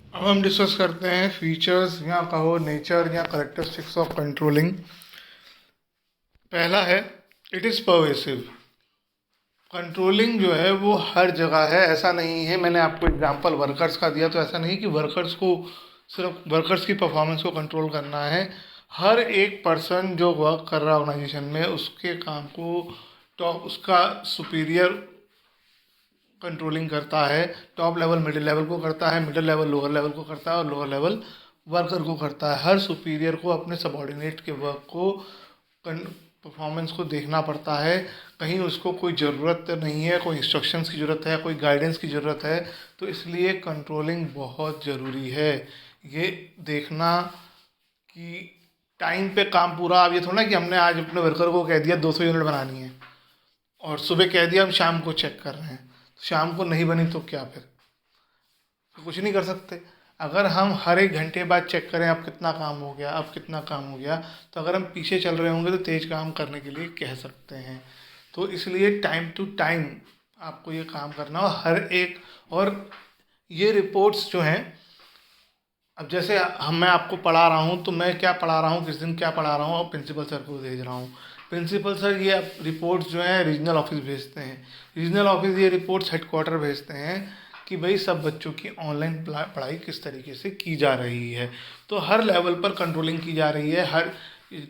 अब हम डिस्कस करते हैं फीचर्स या कहो नेचर या करेक्टरिस्टिक्स ऑफ कंट्रोलिंग। पहला है, इट इज़ परवेसिव। कंट्रोलिंग जो है वो हर जगह है, ऐसा नहीं है। मैंने आपको एग्जांपल वर्कर्स का दिया, तो ऐसा नहीं कि वर्कर्स को सिर्फ वर्कर्स की परफॉर्मेंस को कंट्रोल करना है। हर एक पर्सन जो वर्क कर रहा है ऑर्गेनाइजेशन में, उसके काम को टॉप उसका सुपीरियर कंट्रोलिंग करता है। टॉप लेवल मिडिल लेवल को करता है, मिडिल लेवल लोअर लेवल को करता है और लोअर लेवल वर्कर को करता है। हर सुपीरियर को अपने सबॉर्डिनेट के वर्क को परफॉर्मेंस को देखना पड़ता है। कहीं उसको कोई ज़रूरत नहीं है, कोई इंस्ट्रक्शंस की ज़रूरत है, कोई गाइडेंस की ज़रूरत है, तो इसलिए कंट्रोलिंग बहुत ज़रूरी है। ये देखना कि टाइम पे काम पूरा, अब ये थोड़ा ना कि हमने आज अपने वर्कर को कह दिया 200 यूनिट बनानी है और सुबह कह दिया हम शाम को चेक कर रहे हैं, तो शाम को नहीं बनी तो क्या फिर कुछ नहीं कर सकते। अगर हम हर एक घंटे बाद चेक करें अब कितना काम हो गया, अब कितना काम हो गया, तो अगर हम पीछे चल रहे होंगे तो तेज काम करने के लिए कह सकते हैं। तो इसलिए टाइम टू टाइम आपको ये काम करना, और हर एक, और ये रिपोर्ट्स जो हैं, अब जैसे हम मैं आपको पढ़ा रहा हूँ तो मैं क्या पढ़ा रहा हूँ, किस दिन क्या पढ़ा रहा हूँ, और प्रिंसिपल सर को भेज रहा हूँ। प्रिंसिपल सर ये रिपोर्ट्स जो हैं रीजनल ऑफिस भेजते हैं, रीजनल ऑफिस ये रिपोर्ट्स हेडक्वार्टर भेजते हैं कि भाई सब बच्चों की ऑनलाइन पढ़ाई किस तरीके से की जा रही है। तो हर लेवल पर कंट्रोलिंग की जा रही है। हर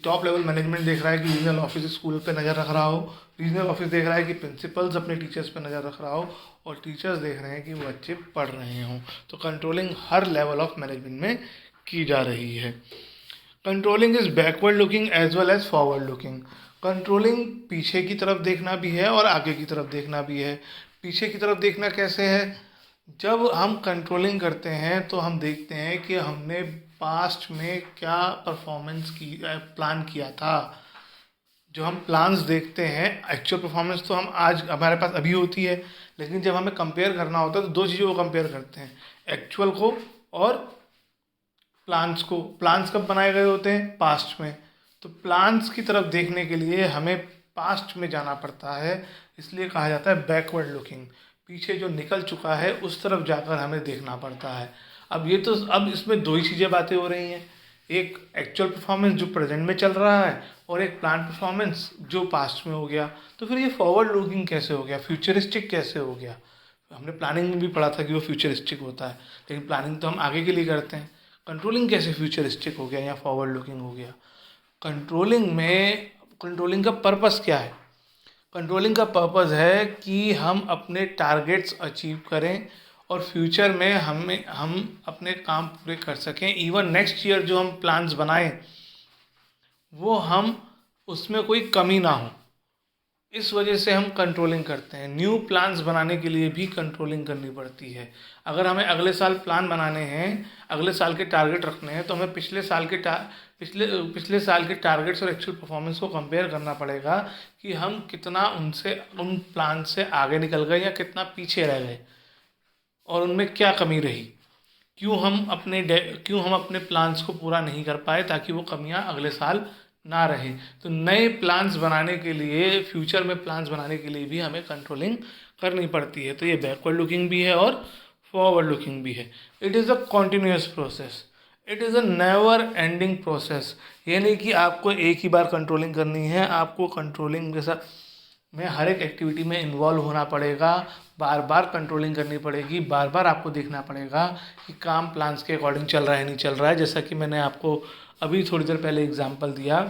टॉप लेवल मैनेजमेंट देख रहा है कि रीजनल ऑफिस स्कूल पे नज़र रख रहा हो, रीजनल ऑफिस देख रहा है कि प्रिंसिपल्स अपने टीचर्स पे नज़र रख रहा हो, और टीचर्स देख रहे हैं कि वो बच्चे पढ़ रहे हों। तो कंट्रोलिंग हर लेवल ऑफ मैनेजमेंट में की जा रही है। Controlling is backward looking as well as forward looking. Controlling पीछे की तरफ देखना भी है और आगे की तरफ देखना भी है। पीछे की तरफ देखना कैसे है? जब हम कंट्रोलिंग करते हैं तो हम देखते हैं कि हमने पास्ट में क्या परफॉर्मेंस की प्लान किया था। जो हम प्लान्स देखते हैं, एक्चुअल परफॉर्मेंस तो हम आज हमारे पास अभी होती है, लेकिन जब हमें कंपेयर करना होता है तो दो चीज़ों को कंपेयर करते हैं, एक्चुअल को और प्लान्स को। प्लान्स कब बनाए गए होते हैं? पास्ट में। तो प्लान्स की तरफ देखने के लिए हमें पास्ट में जाना पड़ता है, इसलिए कहा जाता है बैकवर्ड लुकिंग। पीछे जो निकल चुका है उस तरफ जाकर हमें देखना पड़ता है। अब इसमें दो ही चीज़ें बातें हो रही हैं, एक एक्चुअल परफॉर्मेंस जो प्रेजेंट में चल रहा है, और एक प्लान परफॉर्मेंस जो पास्ट में हो गया। तो फिर ये फॉरवर्ड लुकिंग कैसे हो गया, फ्यूचरिस्टिक कैसे हो गया? हमने प्लानिंग में भी पढ़ा था कि वो फ्यूचरिस्टिक होता है, लेकिन प्लानिंग तो हम आगे के लिए करते हैं। कंट्रोलिंग कैसे फ्यूचरिस्टिक हो गया या फॉरवर्ड लुकिंग हो गया? कंट्रोलिंग का पर्पस क्या है? कंट्रोलिंग का पर्पस है कि हम अपने टारगेट्स अचीव करें और फ्यूचर में हम अपने काम पूरे कर सकें। इवन नेक्स्ट ईयर जो हम प्लान्स बनाएं वो हम उसमें कोई कमी ना हो, इस वजह से हम कंट्रोलिंग करते हैं। न्यू प्लान्स बनाने के लिए भी कंट्रोलिंग करनी पड़ती है। अगर हमें अगले साल प्लान बनाने हैं, अगले साल के टारगेट रखने हैं, तो हमें पिछले साल के टारगेट्स और एक्चुअल परफॉर्मेंस को कंपेयर करना पड़ेगा कि हम कितना उनसे उन प्लान से आगे निकल गए या कितना पीछे रह गए, और उनमें क्या कमी रही, क्यों हम अपने प्लान्स को पूरा नहीं कर पाए, ताकि वो कमियां अगले साल ना रहें। तो नए प्लान्स बनाने के लिए, फ्यूचर में प्लान्स बनाने के लिए भी हमें कंट्रोलिंग करनी पड़ती है। तो ये बैकवर्ड लुकिंग भी है और फॉरवर्ड लुकिंग भी है। It is a continuous process, it is a never ending process. ये नहीं कि आपको एक ही बार कंट्रोलिंग करनी है, आपको कंट्रोलिंग जैसा में हर एक एक्टिविटी में इन्वॉल्व होना पड़ेगा, बार बार कंट्रोलिंग करनी पड़ेगी, बार बार आपको देखना पड़ेगा कि काम प्लान्स के अकॉर्डिंग चल रहा है नहीं चल रहा है। जैसा कि मैंने आपको अभी थोड़ी देर पहले एग्जांपल दिया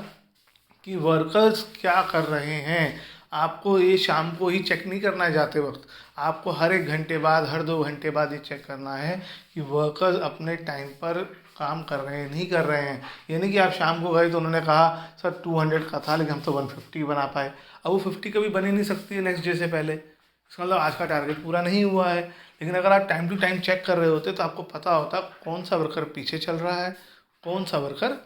कि वर्कर्स क्या कर रहे हैं। आपको ये शाम को ही चेक नहीं करना है जाते वक्त, आपको हर एक घंटे बाद, हर 2 घंटे बाद ये चेक करना है कि वर्कर्स अपने टाइम पर काम कर रहे हैं नहीं कर रहे हैं। ये नहीं कि आप शाम को गए तो उन्होंने कहा सर 200 का था लेकिन हम तो 150 बना पाए। अब वो 50 कभी बनी नहीं सकती है नेक्स्ट डे से पहले, इसका मतलब आज का टारगेट पूरा नहीं हुआ है। लेकिन अगर आप टाइम टू टाइम चेक कर रहे होते तो आपको पता होता कौन सा वर्कर पीछे चल रहा है, कौन सा वर्कर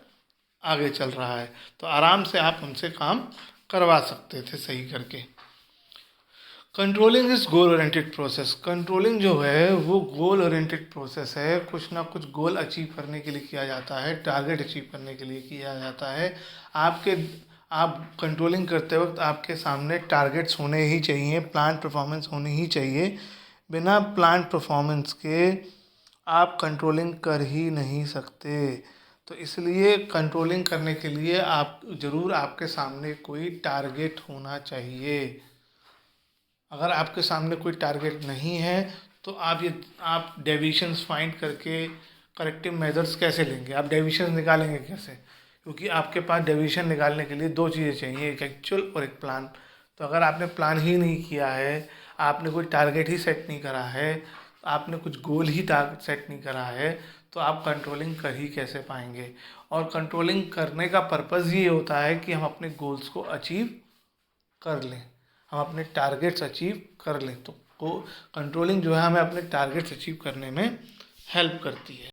आगे चल रहा है, तो आराम से आप उनसे काम करवा सकते थे सही करके। Controlling is goal oriented process. Controlling जो है वो गोल ओरिएंटेड प्रोसेस है, कुछ ना कुछ गोल अचीव करने के लिए किया जाता है, टारगेट अचीव करने के लिए किया जाता है। आपके आप कंट्रोलिंग करते वक्त आपके सामने टारगेट्स होने ही चाहिए, प्लान परफॉर्मेंस होनी ही चाहिए। बिना प्लान परफॉर्मेंस के आप कंट्रोलिंग कर ही नहीं सकते। तो इसलिए कंट्रोलिंग करने के लिए आप ज़रूर आपके सामने कोई टारगेट होना चाहिए। अगर आपके सामने कोई टारगेट नहीं है तो आप डेविएशंस फाइंड करके करेक्टिव मेजर्स कैसे लेंगे, आप डेविएशंस निकालेंगे कैसे? क्योंकि आपके पास डेविएशन निकालने के लिए दो चीज़ें चाहिए, एक एक्चुअल और एक प्लान। तो अगर आपने प्लान ही नहीं किया है, आपने कोई टारगेट ही सेट नहीं करा है, आपने कुछ गोल ही सेट नहीं करा है, तो आप कंट्रोलिंग कर ही कैसे पाएंगे? और कंट्रोलिंग करने का पर्पज़ ये होता है कि हम अपने गोल्स को अचीव कर लें, हम अपने टारगेट्स अचीव कर लें। तो कंट्रोलिंग जो है हमें अपने टारगेट्स अचीव करने में हेल्प करती है।